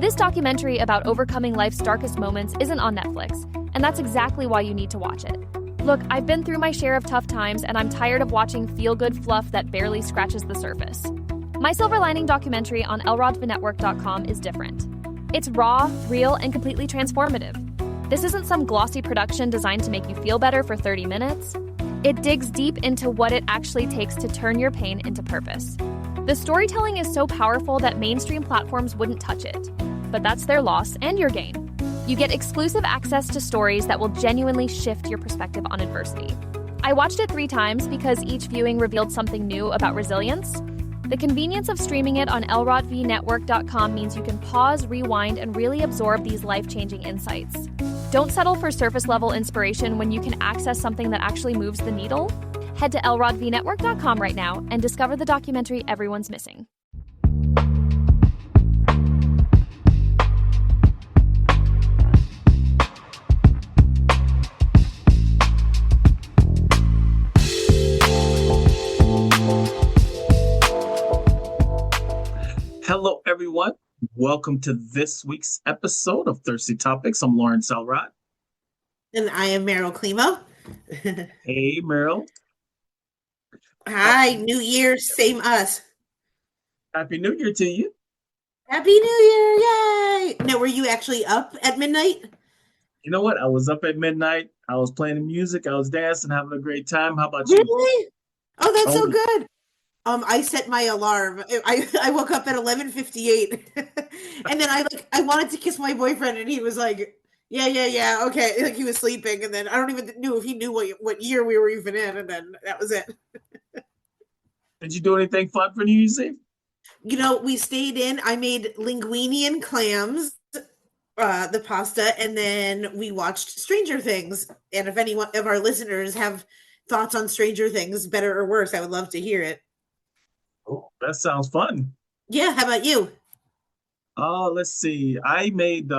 This documentary about overcoming life's darkest moments isn't on Netflix, and that's exactly why you need to watch it. Look, I've been through my share of tough times, and I'm tired of watching feel-good fluff that barely scratches the surface. My Silver Lining documentary on lrodvinetwork.com is different. It's raw, real, and completely transformative. This isn't some glossy production designed to make you feel better for 30 minutes. It digs deep into what it actually takes to turn your pain into purpose. The storytelling is so powerful that mainstream platforms wouldn't touch it. But that's their loss and your gain. You get exclusive access to stories that will genuinely shift your perspective on adversity. I watched it 3 times because each viewing revealed something new about resilience. The convenience of streaming it on lrodvinetwork.com means you can pause, rewind, and really absorb these life-changing insights. Don't settle for surface-level inspiration when you can access something that actually moves the needle. Head to lrodvinetwork.com right now and discover the documentary everyone's missing. Hello, everyone. Welcome to this week's episode of Thirsty Topics. I'm Lauren Selrod. And I am Meryl Klimo. Hey, Meryl. Hi, New Year, same us. Happy New Year to you. Happy New Year, yay! Now, were you actually up at midnight? You know what? I was up at midnight. I was playing the music. I was dancing, having a great time. How about you? Really? Oh, that's so good. I set my alarm. I woke up at 11:58, and then I wanted to kiss my boyfriend, and he was like, yeah, okay, like he was sleeping, and then I don't even know if he knew what year we were even in, and then that was it. Did you do anything fun for New Year's Eve? You know, we stayed in. I made linguine and clams, the pasta, and then we watched Stranger Things. And if any of our listeners have thoughts on Stranger Things, better or worse, I would love to hear it. Oh, that sounds fun. Yeah, how about you? Let's see. I made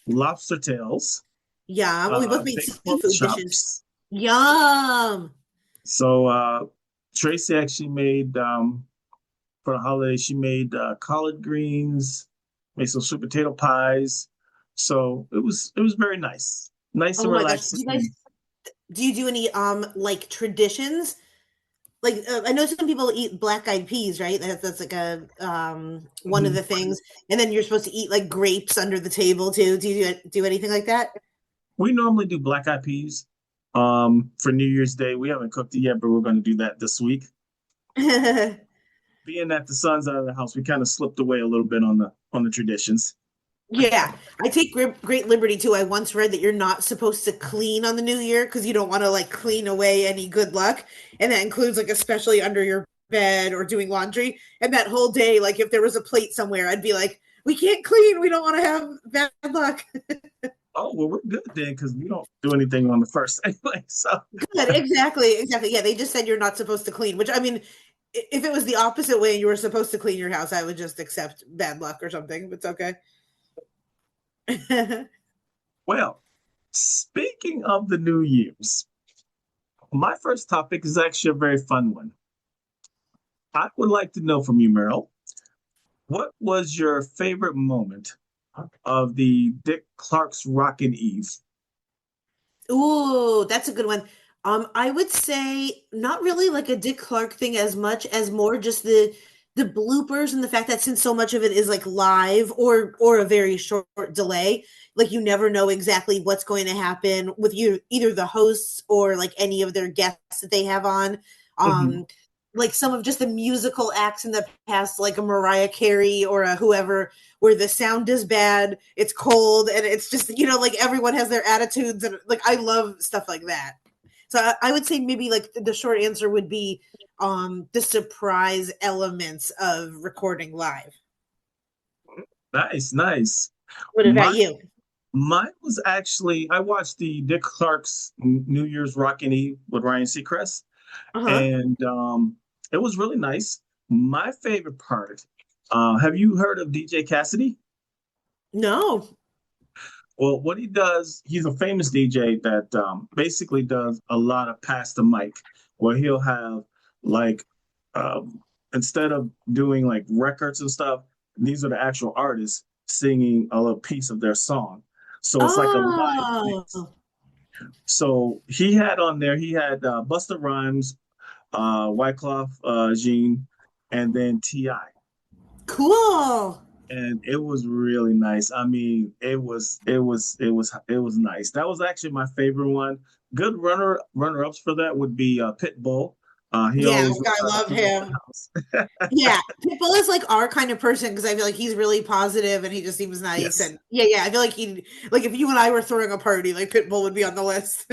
lobster tails. Yeah, we both made seafood dishes. Yum. So Tracy actually made for the holiday. She made collard greens, made some sweet potato pies. So it was very nice, and relaxing. Do you do any like traditions? Like I know some people eat black-eyed peas, right? That's like a one of the things. And then you're supposed to eat like grapes under the table too. Do you do anything like that? We normally do black-eyed peas for New Year's Day. We haven't cooked it yet, but we're going to do that this week. Being that the son's out of the house, we kind of slipped away a little bit on the traditions. Yeah, I take great liberty too. I once read that you're not supposed to clean on the new year because you don't want to like clean away any good luck. And that includes like especially under your bed or doing laundry. And that whole day, like if there was a plate somewhere, I'd be like, we can't clean. We don't want to have bad luck. Oh, well, we're good then because we don't do anything on the first anyway. So good, exactly. Yeah, they just said you're not supposed to clean, which I mean, if it was the opposite way and you were supposed to clean your house, I would just accept bad luck or something. It's okay. Well, speaking of the New Year's, my first topic is actually a very fun one. I would like to know from you, Meryl, what was your favorite moment of the Dick Clark's Rockin' Eve? Ooh, that's a good one. I would say not really like a Dick Clark thing as much as more just the bloopers and the fact that since so much of it is like live or a very short delay, like you never know exactly what's going to happen with either the hosts or like any of their guests that they have on. Like some of just the musical acts in the past, like a Mariah Carey or a whoever, where the sound is bad, it's cold, and it's just, you know, like everyone has their attitudes, and like I love stuff like that. So I would say maybe like the short answer would be the surprise elements of recording live. Nice. What about you? Mine was actually, I watched the Dick Clark's New Year's Rockin' Eve with Ryan Seacrest, and it was really nice. My favorite part, have you heard of DJ Cassidy? No. Well, what he does, he's a famous DJ that basically does a lot of pass the mic, where he'll have like, instead of doing like records and stuff, these are the actual artists. singing a little piece of their song. So it's like a live mix. Oh, So he had on there, he had Busta Rhymes, Wyclef Jean, and then T.I. cool. And it was really nice. I mean, it was nice. That was actually my favorite one. Good runner ups for that would be Pitbull. He Yeah, always knows I how to love fill up the him. house. Yeah, Pitbull is like our kind of person because I feel like he's really positive and he just seems nice. Yes. And yeah, I feel like he like if you and I were throwing a party, like Pitbull would be on the list.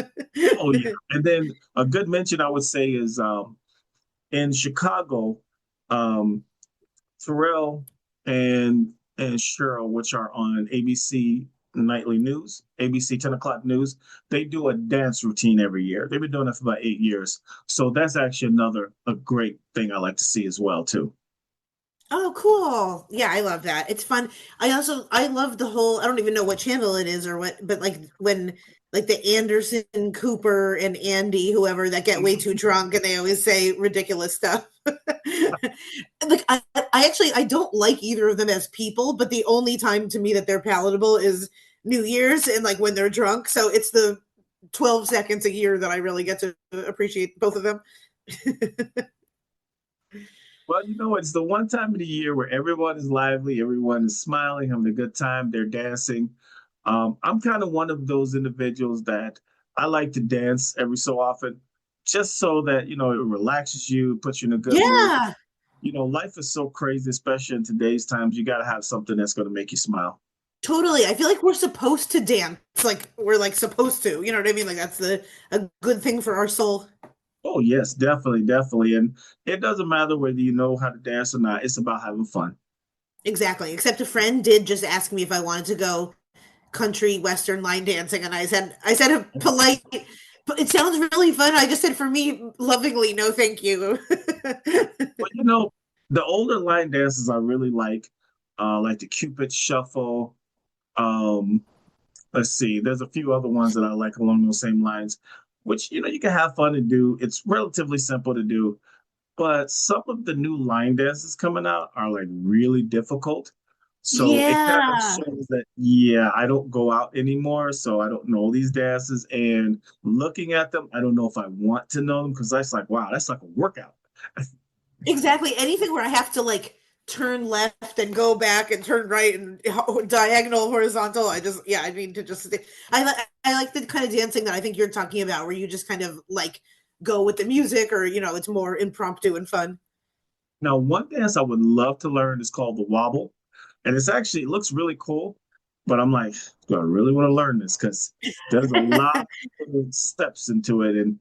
Oh yeah. And then a good mention I would say is in Chicago, um, Pharrell and Cheryl, which are on ABC Nightly News, ABC 10 o'clock news, they do a dance routine every year. They've been doing it for about 8 years. So that's actually another a great thing I like to see as well too. Oh, cool. Yeah, I love that. It's fun. I love the whole I don't even know what channel it is or what, but like when like the Anderson, Cooper, and Andy, whoever that get way too drunk and they always say ridiculous stuff. Like I actually I don't like either of them as people, but the only time to me that they're palatable is New Year's and like when they're drunk. So it's the 12 seconds a year that I really get to appreciate both of them. Well, it's the one time of the year where everyone is lively, everyone is smiling, having a good time, they're dancing. I'm kind of one of those individuals that I like to dance every so often, just so that, it relaxes you, puts you in a good mood. Yeah. Life is so crazy, especially in today's times. You got to have something that's going to make you smile. Totally. I feel like we're supposed to dance. Like we're like supposed to. You know what I mean? Like that's a good thing for our soul. Oh, yes, definitely, definitely. And it doesn't matter whether you know how to dance or not, it's about having fun. Exactly. Except a friend did just ask me if I wanted to go country western line dancing and I said a polite but it sounds really fun. I just said for me lovingly no thank you. But the older line dances I really like the Cupid Shuffle. Um, let's see, there's a few other ones that I like along those same lines, which you can have fun and do. It's relatively simple to do, but some of the new line dances coming out are like really difficult. So it kind of Yeah. shows that, yeah, I don't go out anymore, so I don't know these dances. And looking at them, I don't know if I want to know them because that's like, wow, that's like a workout. Exactly. Anything where I have to like turn left and go back and turn right and diagonal, horizontal. I need to just. I like the kind of dancing that I think you're talking about, where you just kind of like go with the music, or it's more impromptu and fun. Now, one dance I would love to learn is called the wobble. And it looks really cool, but I'm like, do I really want to learn this? Because there's a lot of steps into it. And,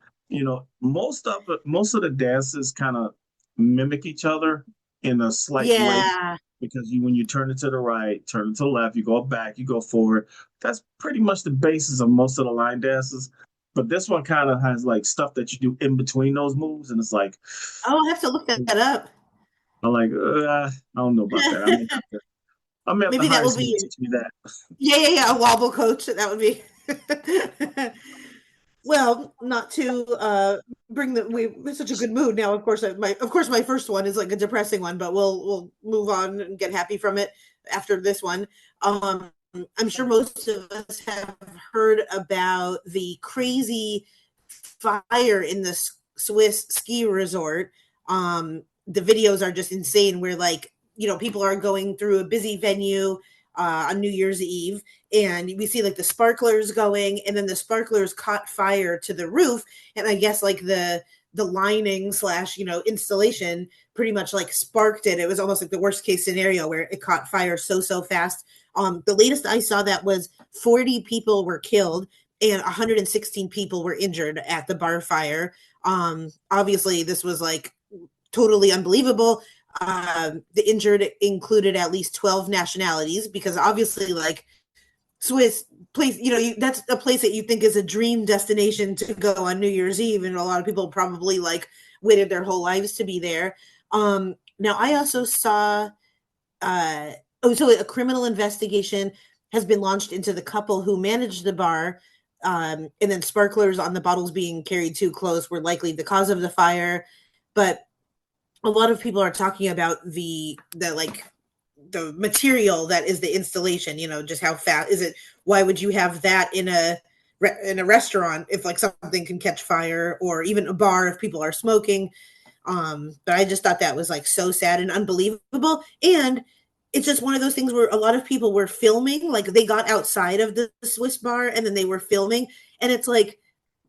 most of the dances kind of mimic each other in a slight way. Yeah. Because when you turn it to the right, turn it to the left, you go back, you go forward. That's pretty much the basis of most of the line dances. But this one kind of has like stuff that you do in between those moves. And it's like, Oh, I have to look that up. I'm like, I don't know about that. I may have to Maybe that hire will someone to be. teach me that. Yeah. A wobble coach. That would be. Well, not to bring the we're such a good mood now. Of course my first one is like a depressing one, but we'll move on and get happy from it after this one. Um, I'm sure most of us have heard about the crazy fire in the Swiss ski resort. The videos are just insane. Where like people are going through a busy venue on New Year's Eve, and we see like the sparklers going, and then the sparklers caught fire to the roof, and I guess like the lining slash installation pretty much like sparked it. It was almost like the worst case scenario where it caught fire so fast. The latest I saw that was 40 people were killed and 116 people were injured at the bar fire. Obviously this was like totally unbelievable. The injured included at least 12 nationalities because obviously like Swiss place, that's a place that you think is a dream destination to go on New Year's Eve, and a lot of people probably like waited their whole lives to be there. Now I also saw, so a criminal investigation has been launched into the couple who managed the bar, and then sparklers on the bottles being carried too close were likely the cause of the fire, but a lot of people are talking about the like the material that is the installation, just how fast is it? Why would you have that in a restaurant if like something can catch fire, or even a bar if people are smoking? But I just thought that was like so sad and unbelievable. And it's just one of those things where a lot of people were filming, like they got outside of the Swiss bar and then they were filming. And it's like,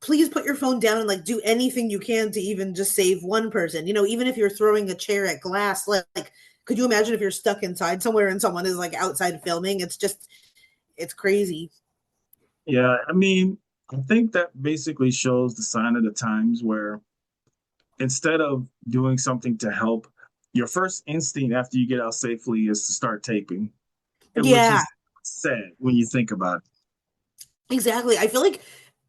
please put your phone down and like do anything you can to even just save one person. Even if you're throwing a chair at glass, like could you imagine if you're stuck inside somewhere and someone is like outside filming? It's crazy. Yeah, I mean, I think that basically shows the sign of the times where instead of doing something to help, your first instinct after you get out safely is to start taping, and which Yeah, is sad when you think about it. exactly. I feel like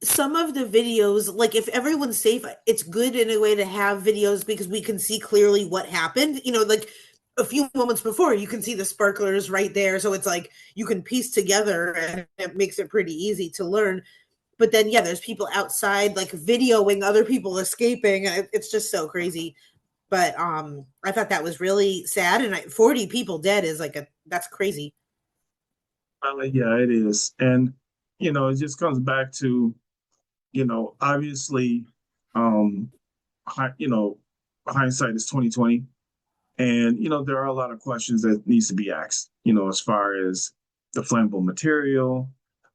some of the videos, like if everyone's safe, it's good in a way to have videos because we can see clearly what happened. Like a few moments before, you can see the sparklers right there. So it's like you can piece together and it makes it pretty easy to learn. But then, yeah, there's people outside like videoing other people escaping. And it's just so crazy. But I thought that was really sad. And 40 people dead is like that's crazy. Yeah, it is, and it just comes back to obviously, um, hi, hindsight is 2020, and there are a lot of questions that needs to be asked. As far as the flammable material.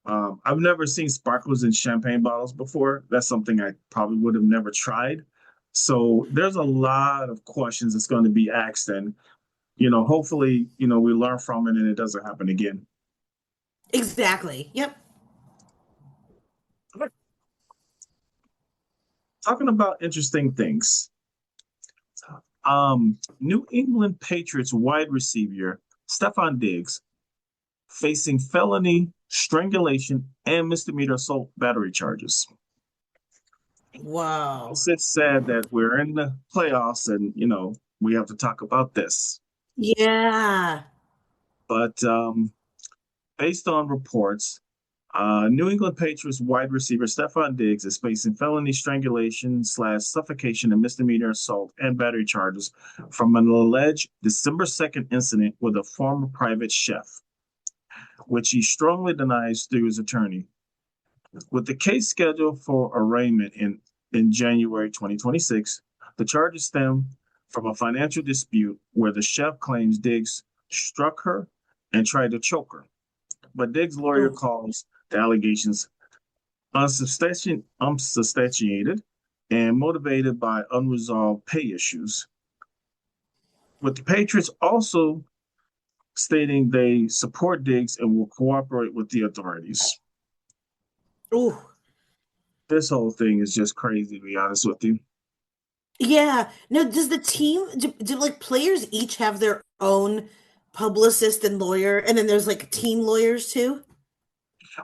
I've never seen sparklers in champagne bottles before. That's something I probably would have never tried. So there's a lot of questions that's going to be asked, and hopefully, we learn from it and it doesn't happen again. Exactly. Yep. Talking about interesting things. New England Patriots wide receiver Stefon Diggs facing felony strangulation and misdemeanor assault battery charges. Wow. It's sad that we're in the playoffs and we have to talk about this. Yeah. But based on reports, New England Patriots wide receiver Stefon Diggs is facing felony strangulation slash suffocation and misdemeanor assault and battery charges from an alleged December 2nd incident with a former private chef, which he strongly denies through his attorney. With the case scheduled for arraignment in January 2026, the charges stem from a financial dispute where the chef claims Diggs struck her and tried to choke her. But Diggs' lawyer Oh. calls the allegations unsubstantiated and motivated by unresolved pay issues. With the Patriots also stating they support Diggs and will cooperate with the authorities. Ooh. This whole thing is just crazy, to be honest with you. Yeah. Now, does the team do like players each have their own publicist and lawyer, and then there's like team lawyers too?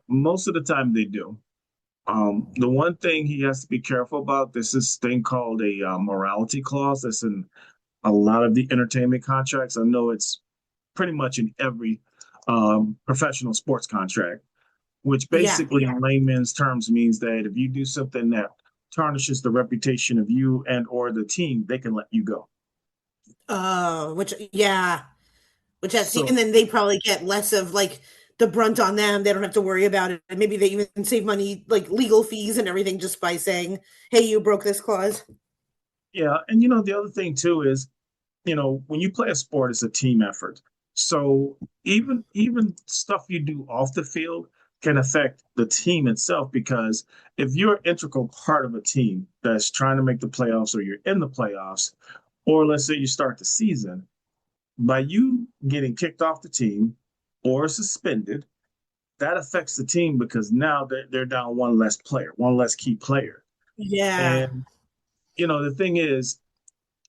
Most of the time they do. The one thing he has to be careful about, this is thing called a morality clause that's in a lot of the entertainment contracts. I know it's pretty much in every professional sports contract, which Yeah. basically in layman's terms means that if you do something that tarnishes the reputation of you and or the team, they can let you go. Which yeah, which that's So and then they probably get less of like the brunt on them. They don't have to worry about it. And maybe they even save money, like legal fees and everything, just by saying, "Hey, you broke this clause." yeah, and the other thing too is, when you play a sport, it's a team effort. So even stuff you do off the field can affect the team itself, because if you're an integral part of a team that's trying to make the playoffs, or you're in the playoffs, or let's say you start the season, by you getting kicked off the team or suspended, that affects the team because now they're down one less player, one less key player. Yeah. And the thing is,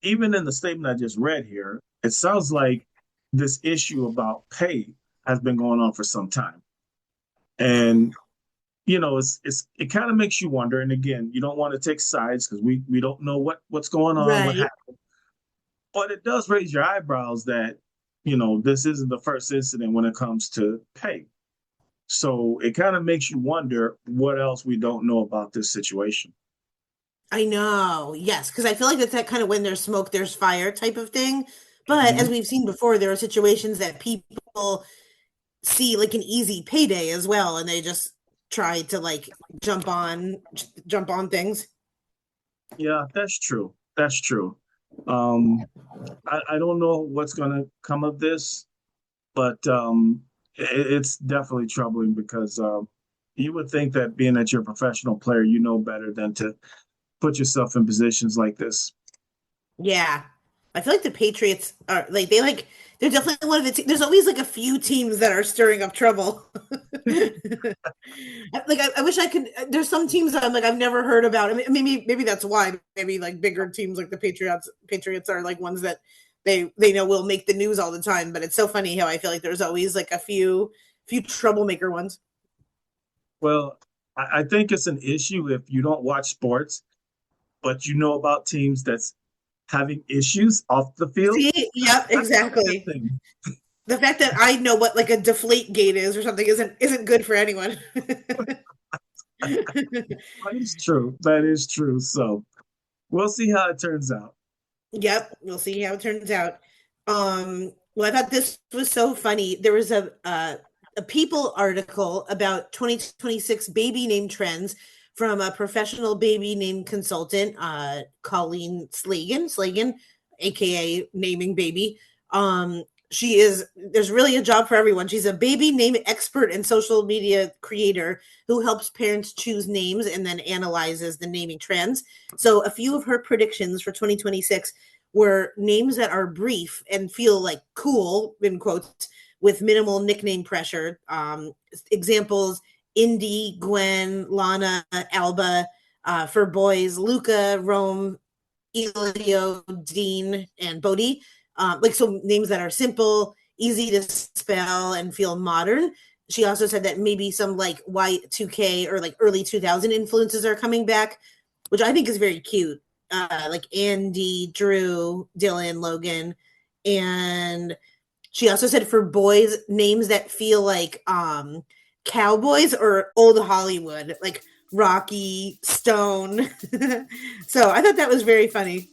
even in the statement I just read here, it sounds like this issue about pay has been going on for some time. And it kind of makes you wonder. And again, you don't want to take sides because we don't know what's going on, what Right. happened. But it does raise your eyebrows that this isn't the first incident when it comes to pay. So it kind of makes you wonder what else we don't know about this situation. I know. Yes, because I feel like it's that kind of when there's smoke, there's fire type of thing. But as Mhm. we've seen before, there are situations that people see like an easy payday as well, and they just try to like jump on things. Yeah, that's true. That's true. Um, I don't know what's going to come of this, but it's definitely troubling because you would think that being that you're a professional player, you know better than to put yourself in positions like this. Yeah. I feel like the Patriots are like they're definitely one of the there's always like a few teams that are stirring up trouble. Like I wish I could there's some teams that I'm like I've never heard about. I mean maybe that's why maybe like bigger teams like the Patriots are like ones that they know will make the news all the time, but it's so funny how I feel like there's always like a few troublemaker ones. Well, I think it's an issue if you don't watch sports, but you know about teams that's having issues off the field. See? Yep, That's not a good exactly. thing. The fact that I know what like a deflate gate is or something isn't good for anyone. That is true. That is true. So we'll see how it turns out. Yep, we'll see how it turns out. Well, I thought this was so funny. There was a People article about 2026 baby name trends from a professional baby name consultant, Colleen Slagan, aka Naming Baby. She is there's really a job for everyone. She's a baby name expert and social media creator who helps parents choose names and then analyzes the naming trends. So a few of her predictions for 2026 were names that are brief and feel like cool, in quotes, with minimal nickname pressure. Examples: Indy, Gwen, Lana, Alba. For boys, Luca, Rome, Elio, Dean, and Bodhi. Like so names that are simple, easy to spell, and feel modern. She also said that maybe some like Y2K or like early 2000 influences are coming back, which I think is very cute. Like Andy, Drew, Dylan, Logan. And she also said for boys, names that feel like cowboys or old Hollywood, like Rocky, Stone. So I thought that was very funny.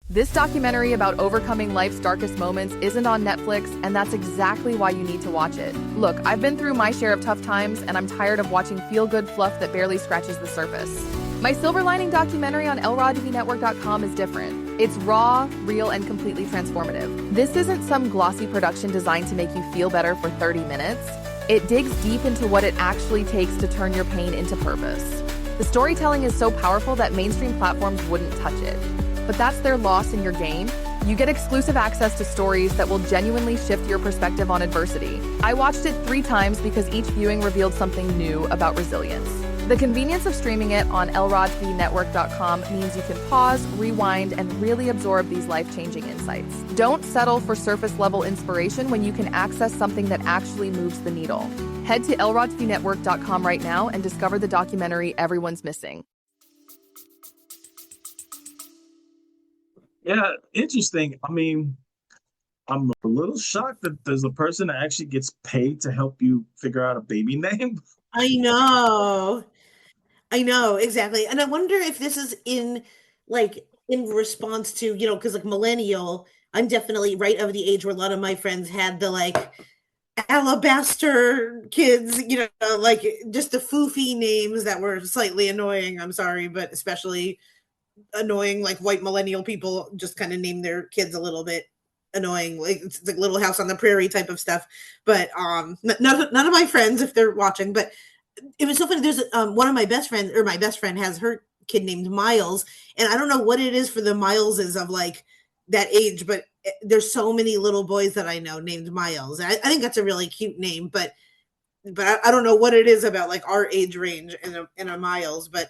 This documentary about overcoming life's darkest moments isn't on Netflix, and that's exactly why you need to watch it. Look, I've been through my share of tough times, and I'm tired of watching feel-good fluff that barely scratches the surface. My Silver Lining documentary on lrodtvnetwork.com is different. It's raw, real, and completely transformative. This isn't some glossy production designed to make you feel better for 30 minutes. It digs deep into what it actually takes to turn your pain into purpose. The storytelling is so powerful that mainstream platforms wouldn't touch it. But that's their loss in your gain. You get exclusive access to stories that will genuinely shift your perspective on adversity. I watched it 3 times because each viewing revealed something new about resilience. The convenience of streaming it on lrodtvnetwork.com means you can pause, rewind, and really absorb these life-changing insights. Don't settle for surface-level inspiration when you can access something that actually moves the needle. Head to lrodtvnetwork.com right now and discover the documentary everyone's missing. Yeah, interesting. I mean, I'm a little shocked that there's a person that actually gets paid to help you figure out a baby name. I know. I know, exactly. And I wonder if this is in response to, because like millennial, I'm definitely right of the age where a lot of my friends had the like alabaster kids, like just the foofy names that were slightly annoying. I'm sorry, but especially annoying like white millennial people just kind of name their kids a little bit annoying, like it's like Little House on the Prairie type of stuff. But none of my friends, if they're watching, but it was so funny. There's one of my best friends, or my best friend has her kid named Miles, and I don't know what it is for the Mileses of like that age, but there's so many little boys that I know named Miles. I think that's a really cute name, but I don't know what it is about like our age range in a Miles, but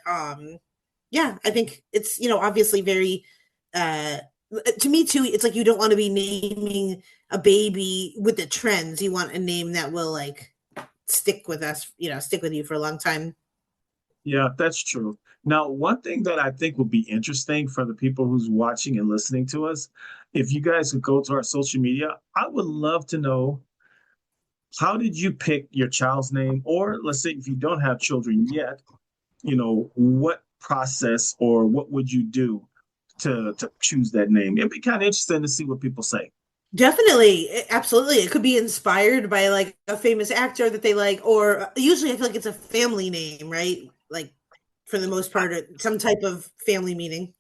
yeah, I think it's obviously very uh to me too. It's like you don't want to be naming a baby with the trends. You want a name that will like stick with us, stick with you for a long time. Yeah, that's true. Now, one thing that I think would be interesting for the people who's watching and listening to us, if you guys could go to our social media, I would love to know, how did you pick your child's name? Or let's say if you don't have children yet, what process, or what would you do to choose that name? It'd be kind of interesting to see what people say. Definitely, absolutely. It could be inspired by like a famous actor that they like, or usually I feel like it's a family name, right? Like for the most part, some type of family meaning.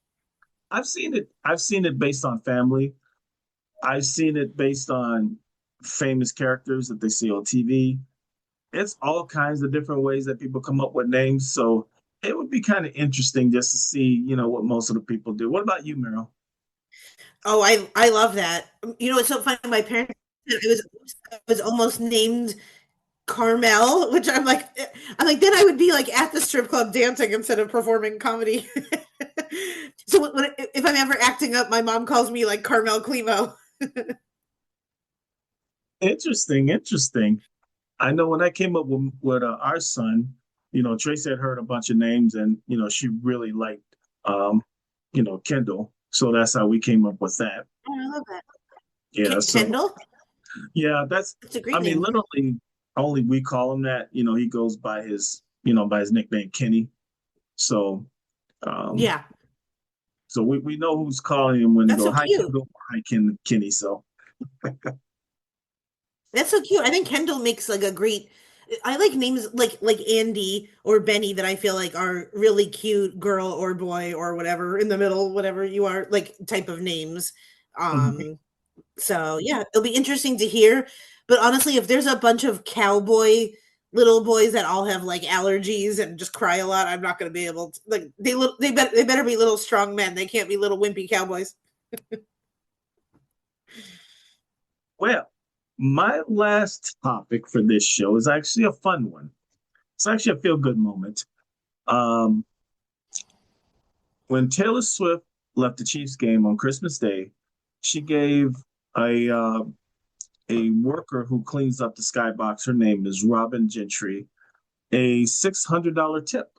I've seen it. I've seen it based on family. I've seen it based on famous characters that they see on TV. It's all kinds of different ways that people come up with names. So it would be kind of interesting just to see, what most of the people do. What about you, Meryl? Oh, I love that. You know, it's so funny. My parents, I was almost named Carmel, which I'm like, then I would be like at the strip club dancing instead of performing comedy. So if I'm ever acting up, my mom calls me like Carmel Climo. Interesting, interesting. I know when I came up with our son, Tracy had heard a bunch of names, and she really liked, Kendall. So that's how we came up with that. Oh, I love that. Yeah. So Kendall? yeah, that's. It's a I great mean, name. literally, only we call him that. He goes by his nickname Kenny. So, um, Yeah, so we know who's calling him when he that's go, so "Hi cute. Kendall," "Hi Kenny." So That's so cute. I think Kendall makes like a great. I like names like Andy or Benny that I feel like are really cute girl or boy or whatever in the middle, whatever you are, like type of names. mhm. Um, so yeah, it'll be interesting to hear. But honestly, if there's a bunch of cowboy little boys that all have like allergies and just cry a lot, I'm not going to be able to like they better be little strong men. They can't be little wimpy cowboys. Well, my last topic for this show is actually a fun one. It's actually a feel good moment. Um, when Taylor Swift left the Chiefs game on Christmas Day, she gave a uh, a worker who cleans up the skybox. Her name is Robin Gentry. A $600 tip.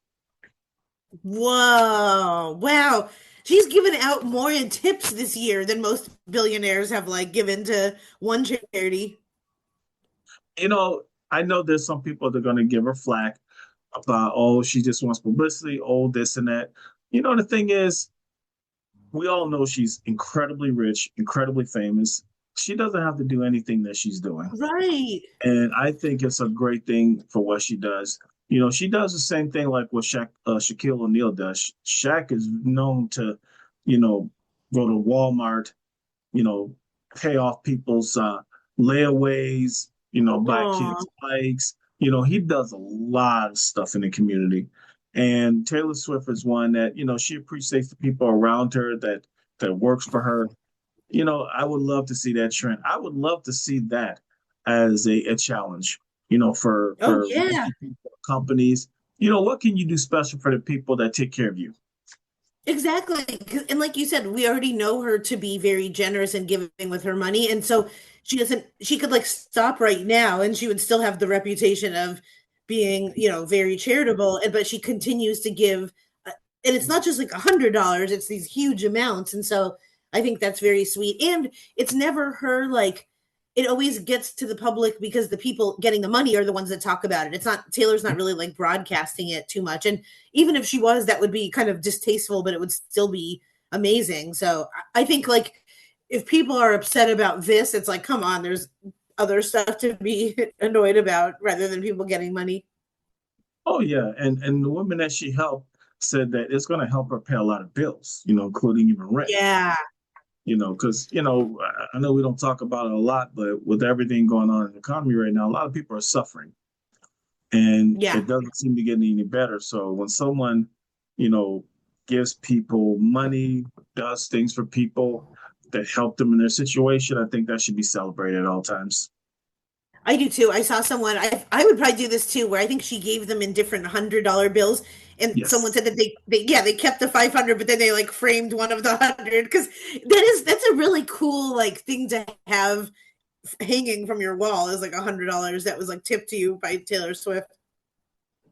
Whoa. Wow. She's given out more in tips this year than most billionaires have like given to one charity. I know there's some people that are going to give her flack about, oh, she just wants publicity, oh, this and that. The thing is, we all know she's incredibly rich, incredibly famous. She doesn't have to do anything that she's doing. Right. And I think it's a great thing for what she does. She does the same thing like what Shaquille O'Neal does. Shaq is known to, go to Walmart, you know, pay off people's layaways, buy Oh, kids bikes. He does a lot of stuff in the community. And Taylor Swift is one that, she appreciates the people around her that works for her. I would love to see that trend. I would love to see that as a challenge, oh for yeah. wealthy people, companies. What can you do special for the people that take care of you? Exactly. And like you said, we already know her to be very generous and giving with her money. And so she could like stop right now and she would still have the reputation of being, very charitable. But she continues to give. And it's not just like $100, it's these huge amounts. And so I think that's very sweet. And it's never her like, it always gets to the public because the people getting the money are the ones that talk about it. It's not Taylor's not really like broadcasting it too much. And even if she was, that would be kind of distasteful, but it would still be amazing. So I think like if people are upset about this, it's like, come on, there's other stuff to be annoyed about rather than people getting money. Oh yeah, and the woman that she helped said that it's going to help her pay a lot of bills, including even rent. Yeah. Because I know we don't talk about it a lot, but with everything going on in the economy right now, a lot of people are suffering, and Yeah. it doesn't seem to get any better. So when someone, you know, gives people money, does things for people that help them in their situation, I think that should be celebrated at all times. I do too. I saw someone. I would probably do this too, where I think she gave them in different $100 bills, and someone Yes. said that they kept the 500, but then they like framed one of the 100 because that's a really cool like thing to have hanging from your wall is like $100 that was like tipped to you by Taylor Swift.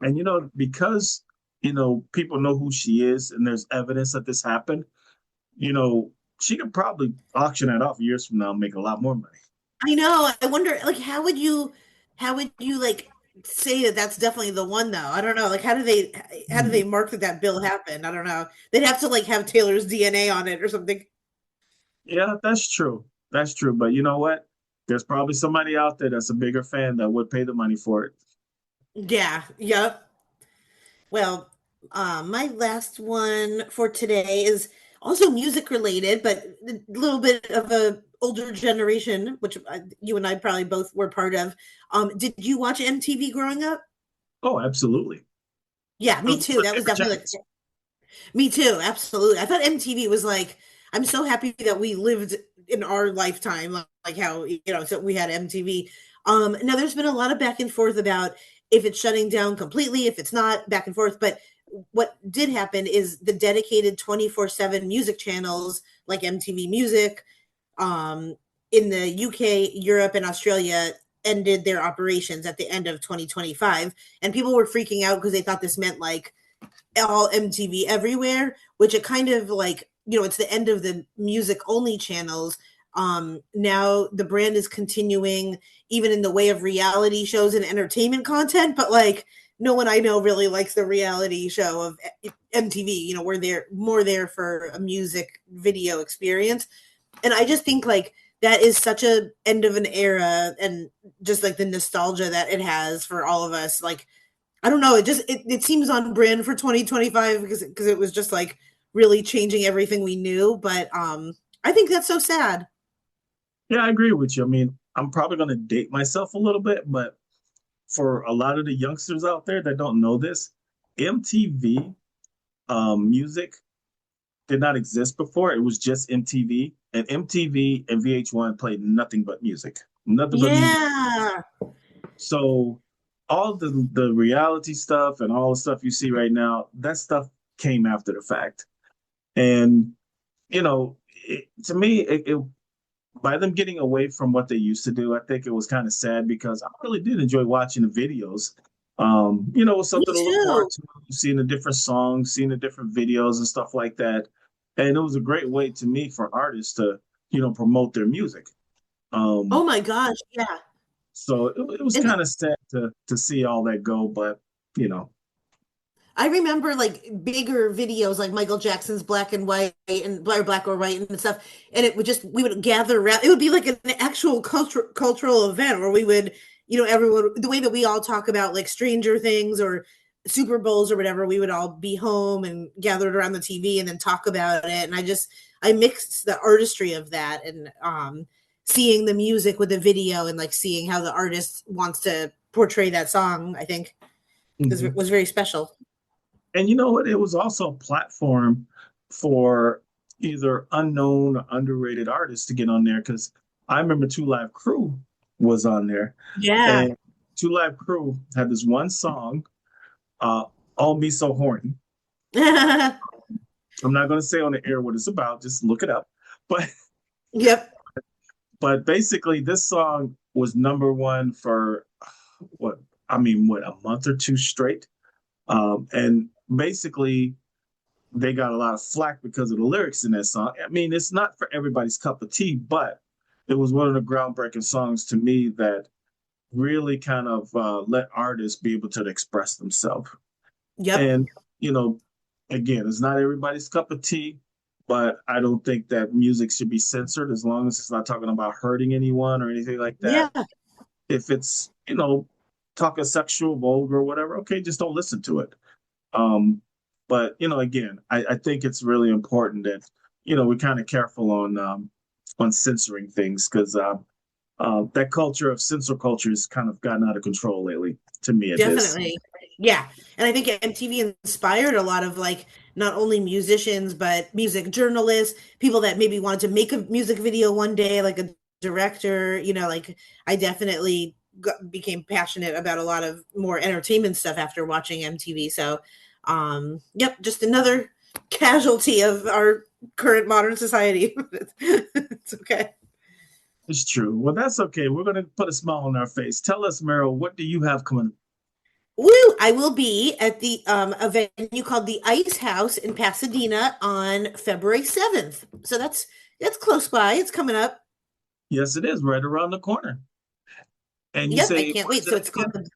And because people know who she is and there's evidence that this happened, she could probably auction that off years from now and make a lot more money. I know. I wonder like how would you like say that that's definitely the one though. I don't know. Like how do they mark that bill happened? I don't know. They'd have to like have Taylor's DNA on it or something. Yeah, that's true. That's true. But you know what? There's probably somebody out there that's a bigger fan that would pay the money for it. Yeah. Yep. Well, my last one for today is also music related, but a little bit of a older generation, which you and I probably both were part of. Did you watch MTV growing up? Oh, absolutely. Yeah, It was me one too. of That my was favorite definitely channels. me too. Absolutely. I thought MTV was like, I'm so happy that we lived in our lifetime, like how, so we had MTV. Now there's been a lot of back and forth about if it's shutting down completely, if it's not, back and forth. But what did happen is the dedicated 24/7 music channels like MTV Music, um, in the UK, Europe, and Australia ended their operations at the end of 2025. And people were freaking out because they thought this meant like all MTV everywhere, which it kind of like, it's the end of the music only channels. Now the brand is continuing even in the way of reality shows and entertainment content, but like no one I know really likes the reality show of MTV. We're there more there for a music video experience. And I just think like that is such a end of an era, and just like the nostalgia that it has for all of us. Like I don't know. It seems on brand for 2025 because it was just like really changing everything we knew. But I think that's so sad. Yeah, I agree with you. I mean, I'm probably going to date myself a little bit, but for a lot of the youngsters out there that don't know this, MTV music did not exist before. It was just MTV, and MTV and VH1 played nothing but music, nothing but music. Yeah. So all the reality stuff and all the stuff you see right now, that stuff came after the fact. And to me, by them getting away from what they used to do, I think it was kind of sad because I really did enjoy watching the videos. It was Me something to look forward too. to, seeing the different songs, seeing the different videos and stuff like that. And it was a great way to me for artists to, promote their music. Oh Um, my gosh. Yeah. so it was And kind of sad to see all that go, but you know, I remember like bigger videos like Michael Jackson's Black and White and Black or White and stuff. And it would just, we would gather around. It would be like an actual cultural event where we would, everyone, the way that we all talk about like Stranger Things or Super Bowls or whatever, we would all be home and gathered around the TV and then talk about it. And I mixed the artistry of that and seeing the music with the video and like seeing how the artist wants to portray that song, I think mhm. was very special. And you know what? It was also a platform for either unknown or underrated artists to get on there because I remember Two Live Crew was on there, Yeah. and Two Live Crew had this one song, uh, "All Me So Horny." I'm not going to say on the air what it's about; just look it up. But Yep. but basically, this song was number one for what a month or two straight, and basically they got a lot of flack because of the lyrics in that song. I mean, it's not for everybody's cup of tea, but it was one of the groundbreaking songs to me that really kind of let artists be able to express themselves. Yep. And, you know, again, it's not everybody's cup of tea, but I don't think that music should be censored as long as it's not talking about hurting anyone or anything like Yeah. that. If it's, talking sexual, vulgar, whatever, okay, just don't listen to it. Um, but again, I think it's really important that we're kind of careful on censoring things because that culture of censor culture has kind of gotten out of control lately. To me, it is. Definitely. Yeah. And I think MTV inspired a lot of like not only musicians, but music journalists, people that maybe wanted to make a music video one day, like a director, like I definitely became passionate about a lot of more entertainment stuff after watching MTV. So, yep, just another casualty of our current modern society. It's okay. It's true. Well, that's okay. We're going to put a smile on our face. Tell us, Meryl, what do you have coming? Woo! I will be at the a venue called the Ice House in Pasadena on February 7th. So that's close by. It's coming up. Yes, it is right around the corner. And you Yep, I say, can't where's wait. So that it's called again?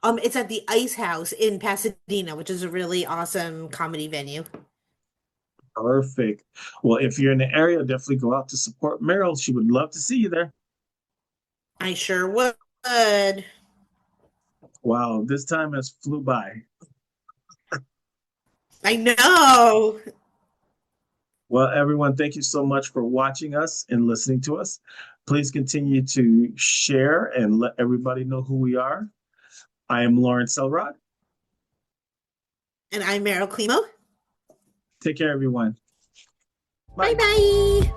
It's at the Ice House in Pasadena, which is a really awesome comedy venue. Perfect. Well, if you're in the area, definitely go out to support Meryl. She would love to see you there. I sure would. Wow, this time has flew by. I know. Well, everyone, thank you so much for watching us and listening to us. Please continue to share and let everybody know who we are. I am Lawrence Elrod. And I'm Meryl Climo. Take care, everyone. Bye bye.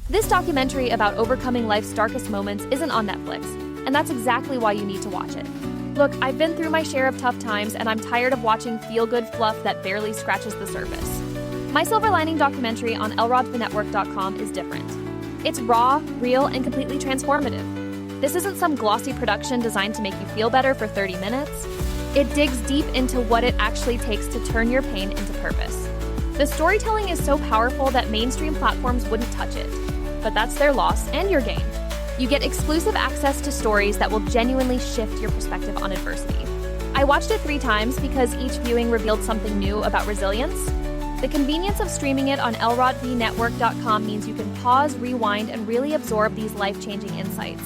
This documentary about overcoming life's darkest moments isn't on Netflix, and that's exactly why you need to watch it. Look, I've been through my share of tough times, and I'm tired of watching feel-good fluff that barely scratches the surface. My Silver Lining documentary on lrodthenetwork.com is different. It's raw, real, and completely transformative. This isn't some glossy production designed to make you feel better for 30 minutes. It digs deep into what it actually takes to turn your pain into purpose. The storytelling is so powerful that mainstream platforms wouldn't touch it. But that's their loss and your gain. You get exclusive access to stories that will genuinely shift your perspective on adversity. I watched it 3 times because each viewing revealed something new about resilience. The convenience of streaming it on lrodthenetwork.com means you can pause, rewind, and really absorb these life-changing insights.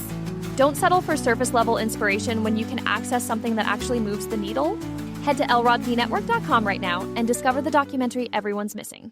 Don't settle for surface-level inspiration when you can access something that actually moves the needle. Head to lrodthenetwork.com right now and discover the documentary everyone's missing.